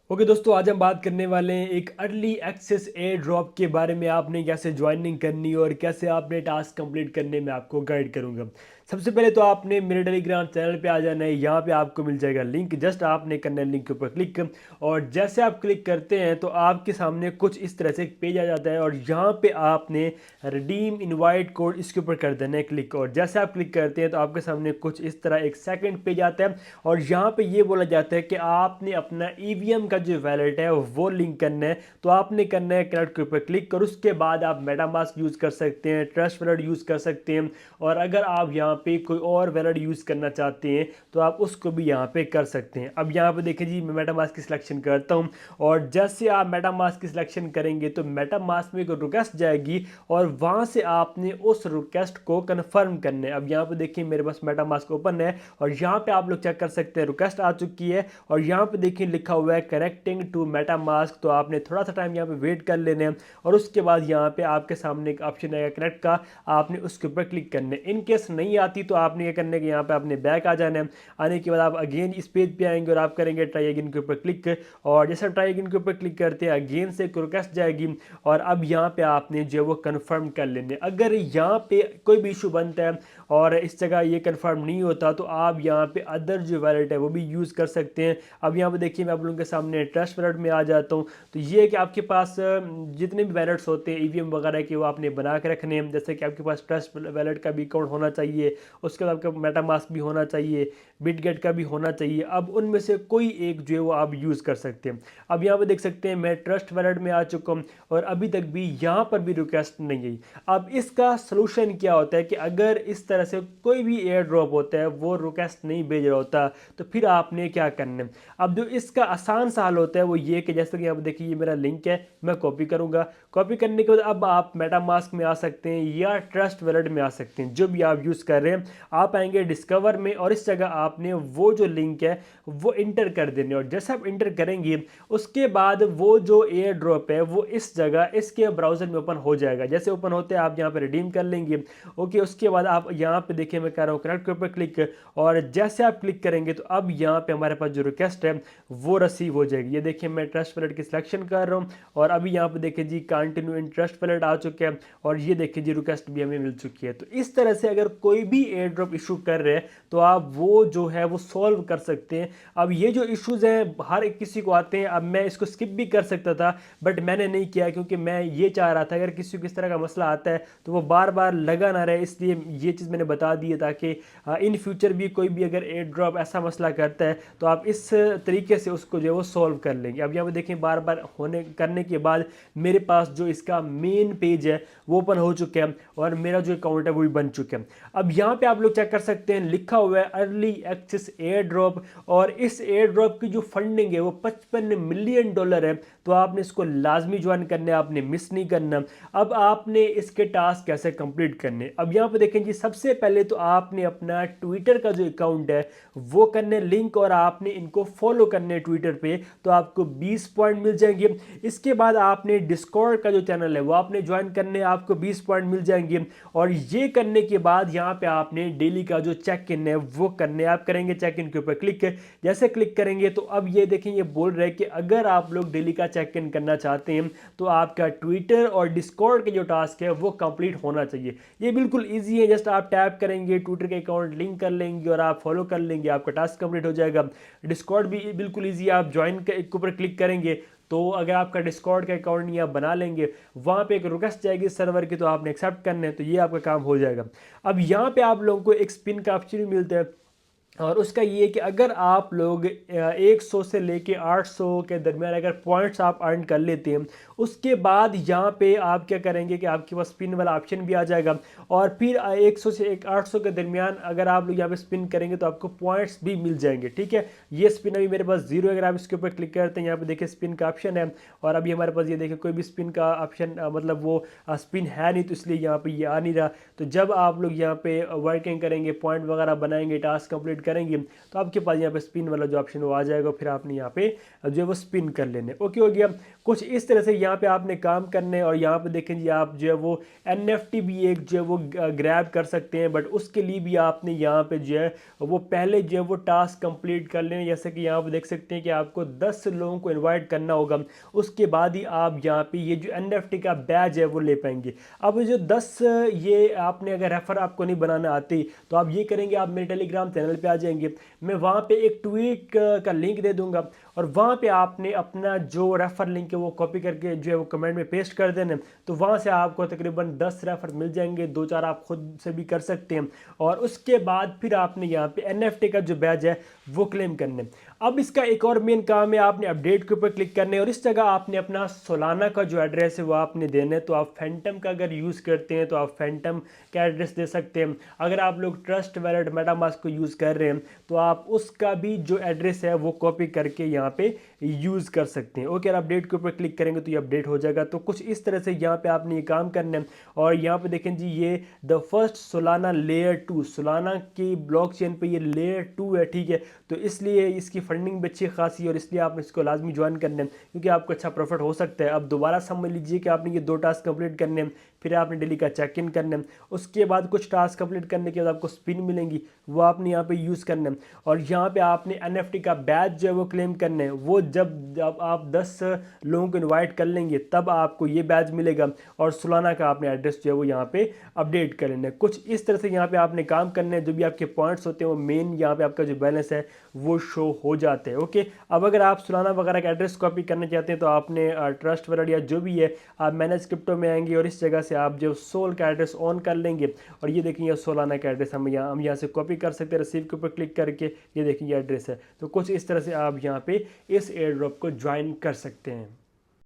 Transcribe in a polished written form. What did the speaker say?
Okay दोस्तों, आज हम बात करने वाले हैं एक अर्ली एक्सेस एयर ड्रॉप के बारे में। आपने कैसे ज्वाइनिंग करनी और कैसे आपने टास्क कंप्लीट करने में आपको गाइड करूंगा। सबसे पहले तो आपने मेरे टेलीग्राम चैनल पे आ जाना है। यहाँ पे आपको मिल जाएगा लिंक, जस्ट आपने करना है लिंक के ऊपर क्लिक। और जैसे आप क्लिक करते हैं तो आपके सामने कुछ इस तरह से एक पेज आ जाता है और यहाँ पे आपने रिडीम इनवाइट कोड इसके ऊपर कर देना है क्लिक। और जैसे आप क्लिक करते हैं तो आपके सामने कुछ इस तरह एक सेकंड पेज आता है और यहाँ पे ये बोला जाता है कि आपने अपना ईवीएम का जो वैलेट है वो लिंक करना है। तो आपने करना है कनेक्ट के ऊपर क्लिक कर, उसके बाद आप मेटामास्क यूज़ कर सकते हैं, ट्रस्ट वैलेट यूज़ कर सकते हैं। और अगर आप यहाँ पे कोई और वैलेट यूज़ करना चाहते हैं तो आप उसको भी यहाँ पे कर सकते हैं। अब यहाँ पे देखिए जी, मैं मेटामास्क की सिलेक्शन करता हूँ और जैसे आप मेटामास्क की सिलेक्शन करेंगे तो मेटामास्क में एक रिक्वेस्ट जाएगी और वहाँ से आपने उस रिक्वेस्ट को कन्फर्म करना है। अब यहाँ पे देखिए मेरे पास मेटामास्क ओपन है और यहाँ पे आप लोग चेक कर सकते हैं रिक्वेस्ट आ चुकी है और यहाँ पे देखिए लिखा हुआ है कनेक्टिंग टू मेटामास्क। तो आपने थोड़ा सा टाइम यहाँ पे वेट कर लेना है और उसके बाद यहाँ पे आपके सामने एक ऑप्शन आएगा कनेक्ट का, आपने उसके ऊपर क्लिक करना है। इन केस नहीं आती तो आपने ये करने के यहाँ पे आपने बैक आ जाना है। आने के बाद आप अगेन इस पेज पे आएंगे और आप करेंगे ट्राई अगेन के ऊपर क्लिक। और जैसे ट्राई अगेन के ऊपर क्लिक करते हैं अगेन से एक रिक्वेस्ट जाएगी और अब यहाँ पे आपने जो वो कन्फर्म कर लेने। अगर यहाँ पे कोई भी इशू बनता है और इस जगह ये कंफर्म नहीं होता तो आप यहाँ पे अदर जो वैलेट है वो भी यूज़ कर सकते हैं। अब यहाँ पे देखिए मैं आप लोगों के सामने ट्रस्ट वैलेट में आ जाता हूँ। तो ये है कि आपके पास जितने भी वैलेट्स होते हैं ईवीएम वगैरह के वो आपने बना के रखने हैं। जैसे कि आपके पास ट्रस्ट वैलेट का भी अकाउंट होना चाहिए, उसके बाद आपका मेटामास्क भी होना चाहिए, बिटगेट का भी होना चाहिए। अब उनमें से कोई एक जो है वो आप यूज़ कर सकते हैं। अब यहाँ पे देख सकते हैं मैं ट्रस्ट वैलेट में आ चुका हूँ और अभी तक भी यहाँ पर भी रिक्वेस्ट नहीं आई। अब इसका सलूशन क्या होता है कि अगर इस तरह से कोई भी एयर ड्रॉप होता है वो रिक्वेस्ट नहीं भेज रहा होता तो फिर आपने क्या करना है। अब जो इसका आसान सा हल होता है वो ये कि जैसे कि आप देखिए ये मेरा लिंक है, मैं कॉपी करूंगा। कॉपी करने के बाद अब आप मेटामास्क में आ सकते हैं या ट्रस्ट वैलेट में आ सकते हैं, जो भी आप यूज़ कर रहे हैं। आप आएंगे डिस्कवर में और इस जगह आपने वो जो लिंक है वो इंटर कर देने और जैसे आप इंटर करेंगे उसके बाद वो जो एयर ड्रॉप है वो इस जगह इसके ब्राउज़र में ओपन हो जाएगा। जैसे ओपन होते हैं आप यहाँ पे रिडीम कर लेंगे। ओके, उसके बाद आप यहाँ पे देखिए मैं कर रहा हूँ कनेक्ट के ऊपर क्लिक और जैसे आप क्लिक करेंगे तो अब यहाँ पे हमारे पास जो रिक्वेस्ट है वो रिसीव हो जाएगी। ये देखिए मैं ट्रस्ट वैलेट की सिलेक्शन कर रहा हूँ और अभी यहाँ पे देखिए जी कंटिन्यू इन ट्रस्ट वैलेट आ चुके हैं और ये देखिए जी रिक्वेस्ट भी हमें मिल चुकी है। तो इस तरह से अगर कोई भी एयर ड्रॉप इशू कर रहे हैं तो आप वो जो है वो सॉल्व कर सकते हैं। अब ये जो इश्यूज हैं हर एक किसी को आते हैं। अब मैं इसको स्किप भी कर सकता था बट मैंने नहीं किया क्योंकि मैं ये चाह रहा था अगर किसी को इस तरह का मसला आता है तो वो बार बार लगा ना रहे, इसलिए ये चीज़ मैंने बता दी है ताकि इन फ्यूचर भी कोई भी अगर एयर ड्रॉप ऐसा मसला करता है तो आप इस तरीके से उसको जो है वो सॉल्व कर लेंगे। अब यहाँ पे देखें बार बार होने करने के बाद मेरे पास जो इसका मेन पेज है वो ओपन हो चुका है और मेरा जो अकाउंट है वो भी बन चुका है। अब यहाँ पे आप लोग चेक कर सकते हैं लिखा हुआ है अर्ली एक्सेस एयर ड्रॉप और इस एयर ड्रॉप की जो फंडिंग है वो $55 मिलियन है। तो आपने इसको लाजमी ज्वाइन करना है, आपने मिस नहीं करना। अब आपने इसके टास्क कैसे कंप्लीट करने, अब यहाँ पे देखें जी सबसे पहले तो आपने अपना ट्विटर का जो अकाउंट है वो करने लिंक और आपने इनको फॉलो करने ट्विटर पे, तो आपको 20 पॉइंट मिल जाएंगे। इसके बाद आपने डिस्कॉर्ड का जो चैनल है वो आपने ज्वाइन करने, आपको 20 पॉइंट मिल जाएंगे। और ये करने के बाद यहाँ पे आपने डेली का जो चेक इन है वो करने, आप करेंगे चेक इन के ऊपर क्लिक। जैसे क्लिक करेंगे तो अब ये देखें ये बोल रहे हैं कि अगर आप लोग डेली का चेक इन करना चाहते हैं तो आपका ट्विटर और डिस्कॉर्ड के जो टास्क है वो कंप्लीट होना चाहिए। ये बिल्कुल इजी है, जस्ट आप टैप करेंगे ट्विटर के अकाउंट लिंक कर लेंगे और आप फॉलो कर लेंगे, आपका टास्क कंप्लीट हो जाएगा। डिस्कॉर्ड भी बिल्कुल इजी है, आप ज्वाइन के ऊपर क्लिक करेंगे तो अगर आपका डिस्कॉर्ड का अकाउंट नहीं आप बना लेंगे वहाँ पे एक रिक्वेस्ट जाएगी सर्वर की, तो आपने एक्सेप्ट करना है, तो ये आपका काम हो जाएगा। अब यहाँ पे आप लोगों को एक स्पिन का ऑप्शन भी मिलता है और उसका ये कि अगर आप लोग 100 से लेके 800 के दरमियान अगर पॉइंट्स आप अर्न कर लेते हैं उसके बाद यहाँ पे आप क्या करेंगे कि आपके पास स्पिन वाला ऑप्शन भी आ जाएगा और फिर 100 से 800 के दरमियान अगर आप लोग यहाँ पे स्पिन करेंगे तो आपको पॉइंट्स भी मिल जाएंगे। ठीक है, ये स्पिन अभी मेरे पास 0, अगर आप इसके ऊपर क्लिक करते हैं यहाँ पे देखिए स्पिन का ऑप्शन है और अभी हमारे पास ये देखिए कोई भी स्पिन का ऑप्शन मतलब वो स्पिन है नहीं, तो इसलिए यहाँ पे ये आ नहीं रहा। तो जब आप लोग यहाँ पे वर्किंग करेंगे, पॉइंट वगैरह बनाएंगे, टास्क कंप्लीट करेंगे तो आपके पास यहाँ पे स्पिन वाला जो ऑप्शन वो आ जाएगा, फिर आपने यहाँ पे जो है वो स्पिन कर लेने। ओके हो गया। कुछ इस तरह से यहाँ पे आपने काम करने, और यहाँ पे देखें जी आप जो है वो NFT भी एक जो है वो ग्रैब कर सकते हैं, बट उसके लिए भी आपने यहाँ पे जो है वो पहले जो है वो टास्क कंप्लीट कर लें। जैसे कि यहाँ पे देख सकते हैं कि आपको 10 लोगों को इनवाइट करना होगा, उसके बाद ही आप यहाँ पे ये जो NFT का बैज है वो ले पाएंगे। अब जो 10 ये आपने अगर रेफर आपको नहीं बनाना आती तो आप ये करेंगे, आप मेरे टेलीग्राम चैनल पे आ जाएंगे, मैं वहाँ पे एक ट्वीट का लिंक दे दूंगा, और वहाँ पे आपने अपना जो रेफर लिंक है वो कॉपी करके जो है वो कमेंट में पेस्ट कर देना। तो वहाँ से आपको तकरीबन 10 रेफर मिल जाएंगे, 2-4 आप खुद से भी कर सकते हैं, और उसके बाद फिर आपने यहाँ पे NFT का जो बैज है वो क्लेम करने। अब इसका एक और मेन काम है, आपने अपडेट के ऊपर क्लिक करने, और इस जगह आपने अपना सोलाना का जो एड्रेस है वो आपने देना है। तो आप फैंटम का अगर यूज़ करते हैं तो आप फैंटम का एड्रेस दे सकते हैं। अगर आप लोग ट्रस्ट वैलेट मेटामास्क को यूज़ कर रहे हैं तो आप उसका भी जो एड्रेस है वो कॉपी करके यहाँ पे यूज़ कर सकते हैं। ओके, अपडेट के ऊपर क्लिक करेंगे तो ये अपडेट हो जाएगा। तो कुछ इस तरह से यहाँ पे आपने ये काम करना है। और यहाँ पे देखें जी, ये the first Solana layer 2, Solana की ब्लॉकचेन पे ये लेयर 2 है, ठीक है। तो इसलिए इसकी फंडिंग भी अच्छी खासी है, और इसलिए आप इसको लाजमी ज्वाइन करने हैं क्योंकि आपको अच्छा प्रॉफिट हो सकता है। अब दोबारा समझ लीजिए कि आपने ये 2 टास्क कंप्लीट करने हैं, फिर आपने डेली का चेक इन करना है, उसके बाद कुछ टास्क कंप्लीट करने के बाद आपको स्पिन मिलेंगी, वो आपने यहाँ पे यूज़ करना है। और यहाँ पे आपने NFT का बैज जो है वो क्लेम करना है। वो जब आप 10 लोगों को इनवाइट कर लेंगे तब आपको ये बैज मिलेगा, और सोलाना का आपने एड्रेस जो है वो यहाँ पे अपडेट कर लेना है। कुछ इस तरह से यहाँ पे आपने काम करना है। जो भी आपके पॉइंट्स होते हैं वो मेन यहाँ पे आपका जो बैलेंस है वो शो हो जाते हैं। ओके, अब अगर आप सोलाना वगैरह का एड्रेस कॉपी करना चाहते हैं तो आपने ट्रस्ट वैलेट या जो भी है आप मैनेज क्रिप्टो में आएंगे, और इस जगह से आप जो सोल का एड्रेस ऑन कर लेंगे, और ये देखिए सोलाना का एड्रेस हम यहाँ से कॉपी कर सकते हैं। रिसीव के ऊपर क्लिक करके ये देखिए एड्रेस है। तो कुछ इस तरह से आप यहाँ पे इस एयर ड्रॉप को ज्वाइन कर सकते हैं।